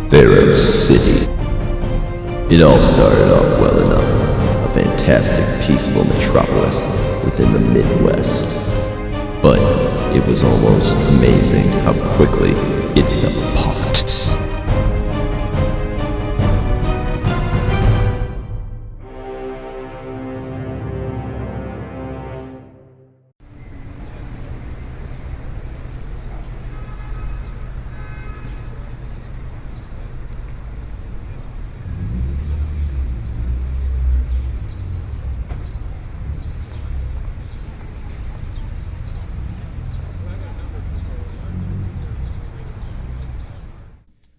Pharaoh City. It all started off well enough, a fantastic, peaceful metropolis within the Midwest. But it was almost amazing how quickly it fell apart.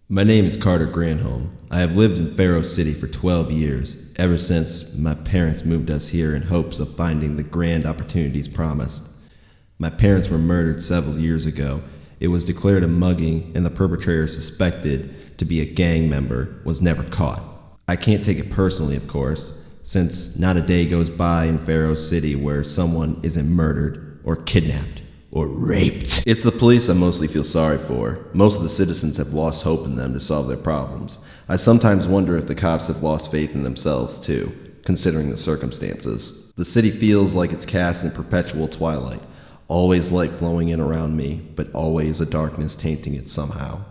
My name is Carter Granholm. I have lived in Pharaoh City for 12 years, ever since my parents moved us here in hopes of finding the grand opportunities promised. My parents were murdered several years ago. It was declared a mugging, and the perpetrator, suspected to be a gang member, was never caught. I can't take it personally, of course, since not a day goes by in Pharaoh City where someone isn't murdered or kidnapped or raped. It's the police I mostly feel sorry for. Most of the citizens have lost hope in them to solve their problems. I sometimes wonder if the cops have lost faith in themselves too, considering the circumstances. The city feels like it's cast in perpetual twilight, always light flowing in around me, but always a darkness tainting it somehow.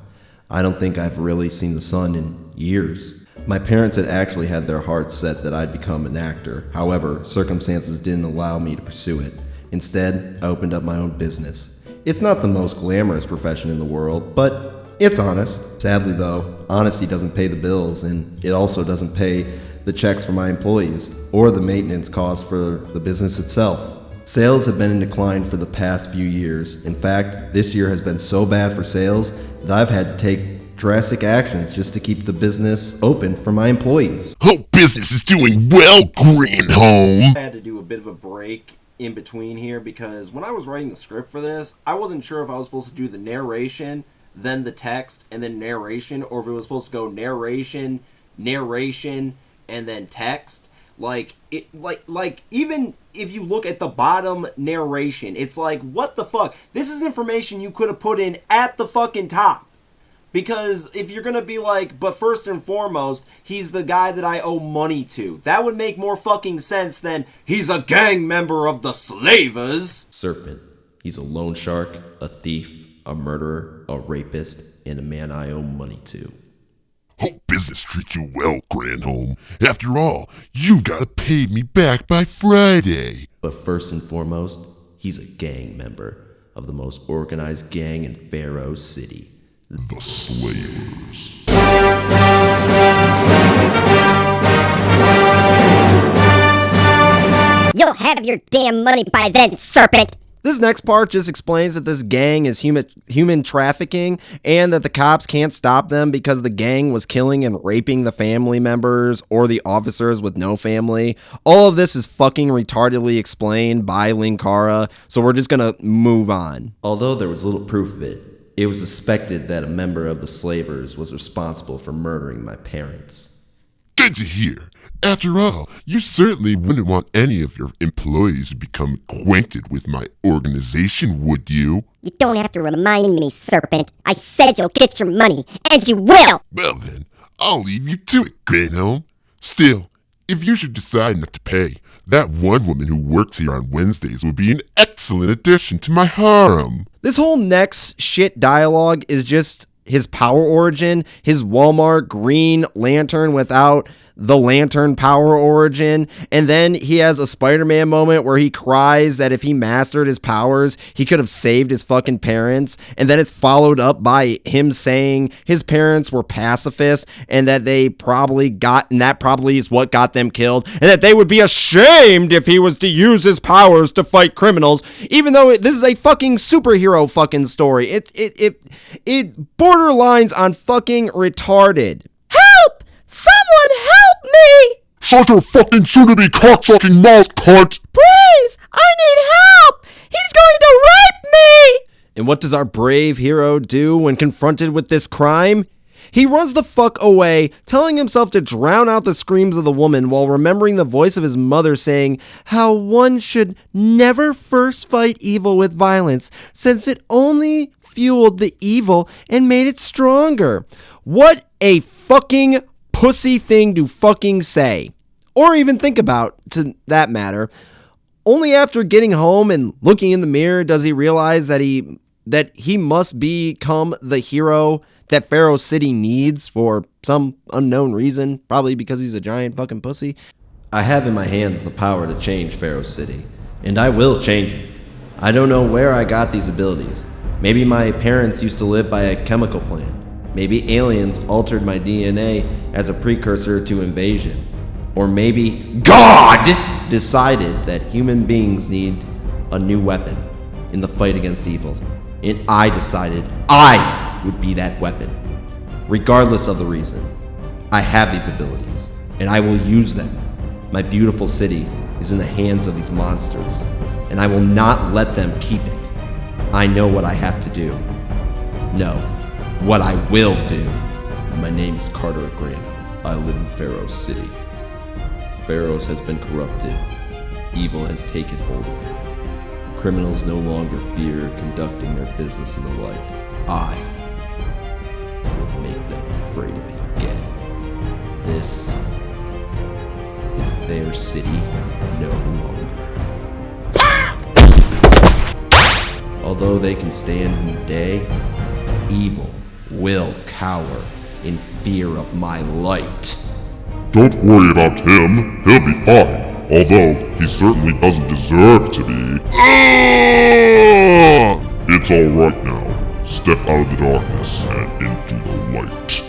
I don't think I've really seen the sun in years. My parents had actually had their hearts set that I'd become an actor. However, circumstances didn't allow me to pursue it. Instead, I opened up my own business. It's not the most glamorous profession in the world, but it's honest. Sadly though, honesty doesn't pay the bills, and it also doesn't pay the checks for my employees, or the maintenance costs for the business itself. Sales have been in decline for the past few years. In fact, this year has been so bad for sales that I've had to take drastic actions just to keep the business open for my employees. Hope business is doing well, Granholm. I had to do a bit of a break in between here because when I was writing the script for this, I wasn't sure if I was supposed to do the narration, then the text, and then narration, or if it was supposed to go narration, and then text. Like even if you look at the bottom narration, it's like, what the fuck? This is information you could have put in at the fucking top. Because if you're gonna be like, but first and foremost, he's the guy that I owe money to, that would make more fucking sense than he's a gang member of the Slavers. Serpent. He's a loan shark, a thief, a murderer, a rapist, and a man I owe money to. Hope business treats you well, Granholm. After all, you've gotta pay me back by Friday. But first and foremost, he's a gang member of the most organized gang in Pharaoh City. The Slavers. You'll have your damn money by then, Serpent! This next part just explains that this gang is human trafficking and that the cops can't stop them because the gang was killing and raping the family members or the officers with no family. All of this is fucking retardedly explained by Linkara, so we're just gonna move on. Although there was little proof of it, it was suspected that a member of the Slavers was responsible for murdering my parents. Good to hear. After all, you certainly wouldn't want any of your employees to become acquainted with my organization, would you? You don't have to remind me, Serpent. I said you'll get your money, and you will! Well then, I'll leave you to it, Granholm. Still, if you should decide not to pay, that one woman who works here on Wednesdays would be an excellent addition to my harem. This whole next shit dialogue is just his power origin, his Walmart Green Lantern without the lantern power origin, and then he has a Spider-Man moment where he cries that if he mastered his powers, he could have saved his fucking parents, and then it's followed up by him saying his parents were pacifists, and that that probably is what got them killed, and that they would be ashamed if he was to use his powers to fight criminals, even though this is a fucking superhero fucking story. It borderlines on fucking retarded. Help! Someone help me! Shut your fucking soon-to-be cocksucking mouth, cunt! Please! I need help! He's going to rape me! And what does our brave hero do when confronted with this crime? He runs the fuck away, telling himself to drown out the screams of the woman while remembering the voice of his mother saying how one should never first fight evil with violence, since it only fueled the evil and made it stronger. What a fucking pussy thing to fucking say. Or even think about, to that matter. Only after getting home and looking in the mirror does he realize that he must become the hero that Pharaoh City needs for some unknown reason, probably because he's a giant fucking pussy. I have in my hands the power to change Pharaoh City, and I will change it. I don't know where I got these abilities. Maybe my parents used to live by a chemical plant. Maybe aliens altered my DNA as a precursor to invasion. Or maybe God decided that human beings need a new weapon in the fight against evil. And I decided I would be that weapon. Regardless of the reason, I have these abilities, and I will use them. My beautiful city is in the hands of these monsters, and I will not let them keep it. I know what I have to do. No, what I will do. My name is Carter Granholm. I live in Pharaoh City. Pharaohs has been corrupted. Evil has taken hold of it. Criminals no longer fear conducting their business in the light. I will make them afraid of it again. This is their city no longer. Although they can stand in the day, evil will cower in fear of my light. Don't worry about him. He'll be fine. Although, he certainly doesn't deserve to be. It's alright now. Step out of the darkness and into the light.